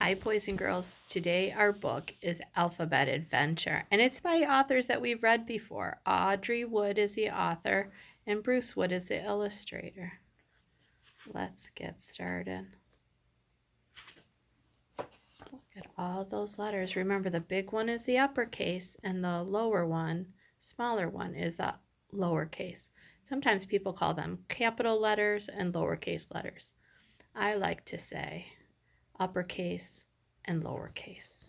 Hi, boys and girls. Today, our book is Alphabet Adventure, and it's by authors that we've read before. Audrey Wood is the author, and Bruce Wood is the illustrator. Let's get started. Look at all those letters. Remember, the big one is the uppercase, and the lower one, smaller one, is the lowercase. Sometimes people call them capital letters and lowercase letters. I like to say uppercase and lowercase.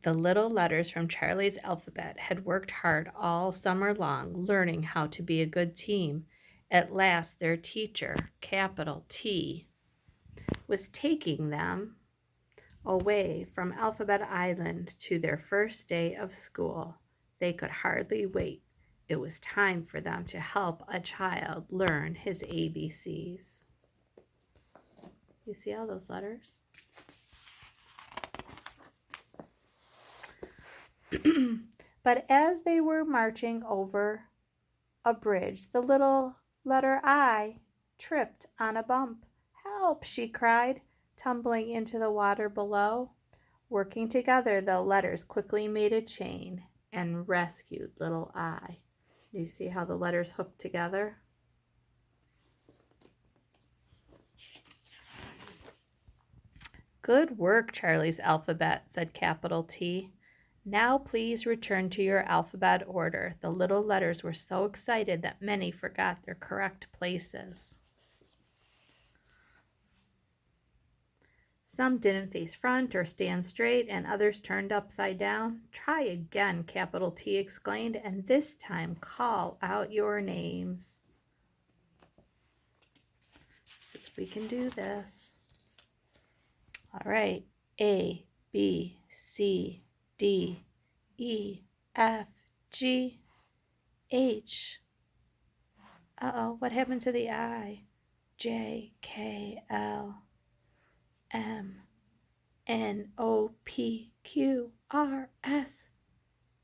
The little letters from Charlie's alphabet had worked hard all summer long, learning how to be a good team. At last, their teacher, capital T, was taking them away from Alphabet Island to their first day of school. They could hardly wait. It was time for them to help a child learn his ABCs. You see all those letters? But as they were marching over a bridge, the little letter I tripped on a bump. "Help!" she cried, tumbling into the water below. Working together, the letters quickly made a chain and rescued little I. You see how the letters hook together? "Good work, Charlie's alphabet," said capital T. "Now please return to your alphabet order." The little letters were so excited that many forgot their correct places. Some didn't face front or stand straight, and others turned upside down. "Try again," capital T exclaimed, "and this time call out your names." See if we can do this. All right. A, B, C, D, E, F, G, H. Uh-oh, what happened to the I? J, K, L, M, N, O, P, Q, R, S,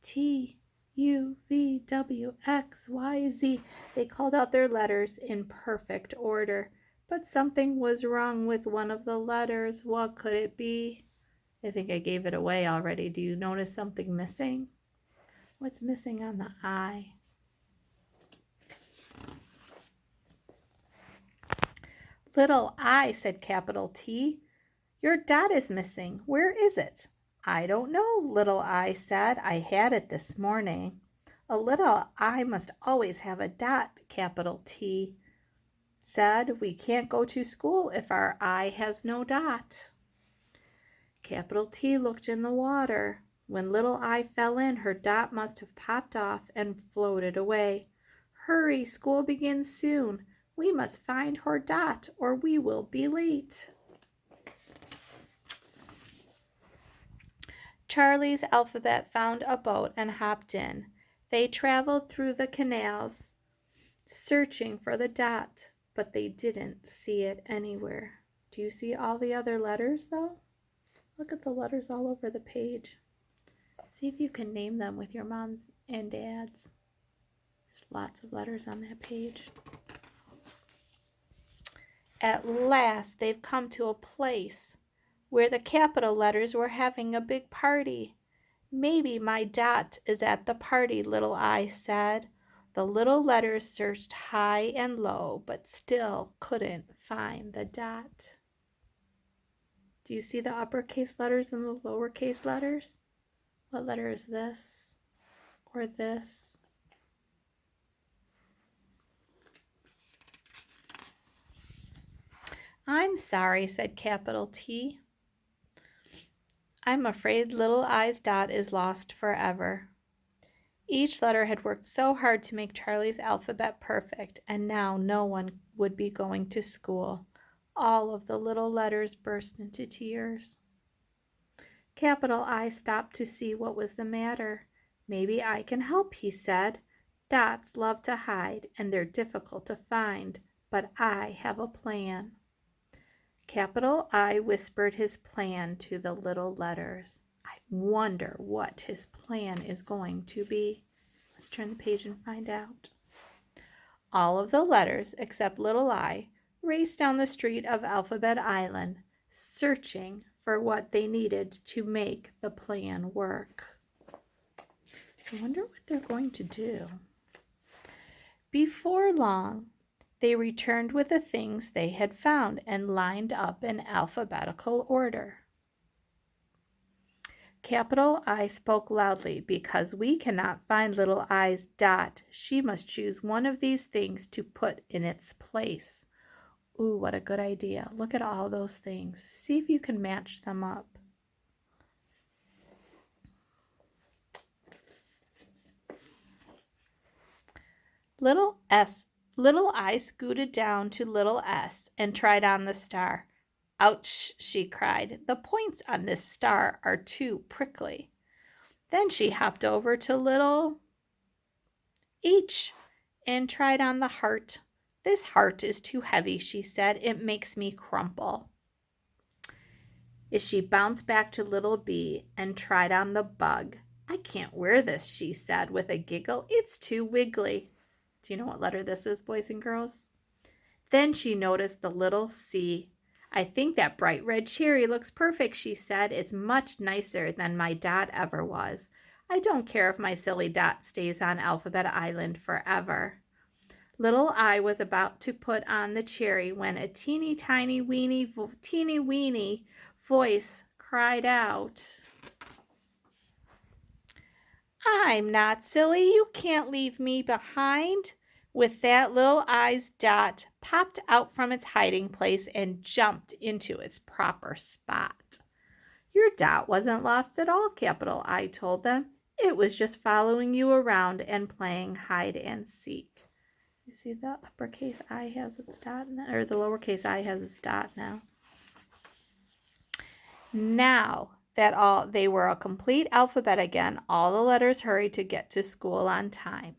T, U, V, W, X, Y, Z. They called out their letters in perfect order, but something was wrong with one of the letters. What could it be? I think I gave it away already. Do you notice something missing? What's missing on the I? "Little I," said capital T. "Your dot is missing. Where is it?" "I don't know," little I said. "I had it this morning." "A little I must always have a dot," capital T said. "We can't go to school if our I has no dot." Capital T looked in the water. When little I fell in, her dot must have popped off and floated away. "Hurry, school begins soon. We must find her dot or we will be late." Charlie's alphabet found a boat and hopped in. They traveled through the canals, searching for the dot, but they didn't see it anywhere. Do you see all the other letters, though? Look at the letters all over the page. See if you can name them with your moms and dads. There's lots of letters on that page. At last, they've come to a place where the capital letters were having a big party. "Maybe my dot is at the party," little I said. The little letters searched high and low, but still couldn't find the dot. Do you see the uppercase letters and the lowercase letters? What letter is this or this? "I'm sorry," said capital T. "I'm afraid little I's dot is lost forever." Each letter had worked so hard to make Charlie's alphabet perfect, and now no one would be going to school. All of the little letters burst into tears. Capital I stopped to see what was the matter. "Maybe I can help," he said. "Dots love to hide, and they're difficult to find, but I have a plan." Capital I whispered his plan to the little letters. "I wonder what his plan is going to be. Let's turn the page and find out. All of the letters, except little I, raced down the street of Alphabet Island, searching for what they needed to make the plan work. I wonder what they're going to do. Before long, they returned with the things they had found and lined up in alphabetical order. Capital I spoke loudly, because we cannot find little I's dot. She must choose one of these things to put in its place. Ooh, what a good idea. Look at all those things. See if you can match them up. Little I scooted down to little S and tried on the star. Ouch, she cried. The points on this star are too prickly. Then she hopped over to little H and tried on the heart. This heart is too heavy, she said. It makes me crumple. As she bounced back to little B and tried on the bug. I can't wear this, she said with a giggle. It's too wiggly. Do you know what letter this is, boys and girls? Then she noticed the little C. I think that bright red cherry looks perfect, she said. It's much nicer than my dot ever was. I don't care if my silly dot stays on Alphabet Island forever. Little I was about to put on the cherry when a teeny weeny voice cried out, I'm not silly. You can't leave me behind. With that, little I's dot popped out from its hiding place and jumped into its proper spot. Your dot wasn't lost at all, capital I told them. It was just following you around and playing hide and seek. You see the uppercase I has its dot now, or the lowercase I has its dot now. Now that they were a complete alphabet again, all the letters hurried to get to school on time.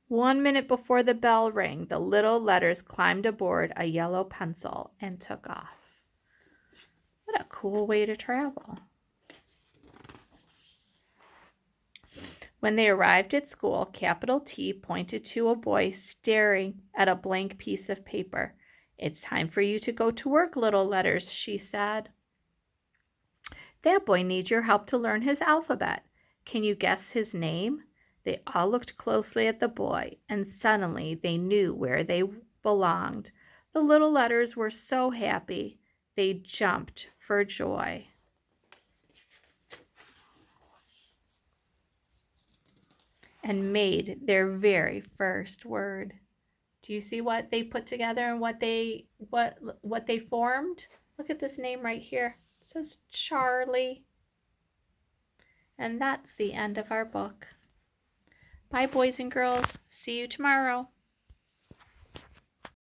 1 minute before the bell rang, the little letters climbed aboard a yellow pencil and took off. What a cool way to travel. When they arrived at school, capital T pointed to a boy staring at a blank piece of paper. It's time for you to go to work, little letters, she said. That boy needs your help to learn his alphabet. Can you guess his name? They all looked closely at the boy, and suddenly they knew where they belonged. The little letters were so happy, they jumped for joy. And made their very first word. Do you see what they put together and what they formed? Look at this name right here. It says Charlie. And that's the end of our book. Bye, boys and girls. See you tomorrow.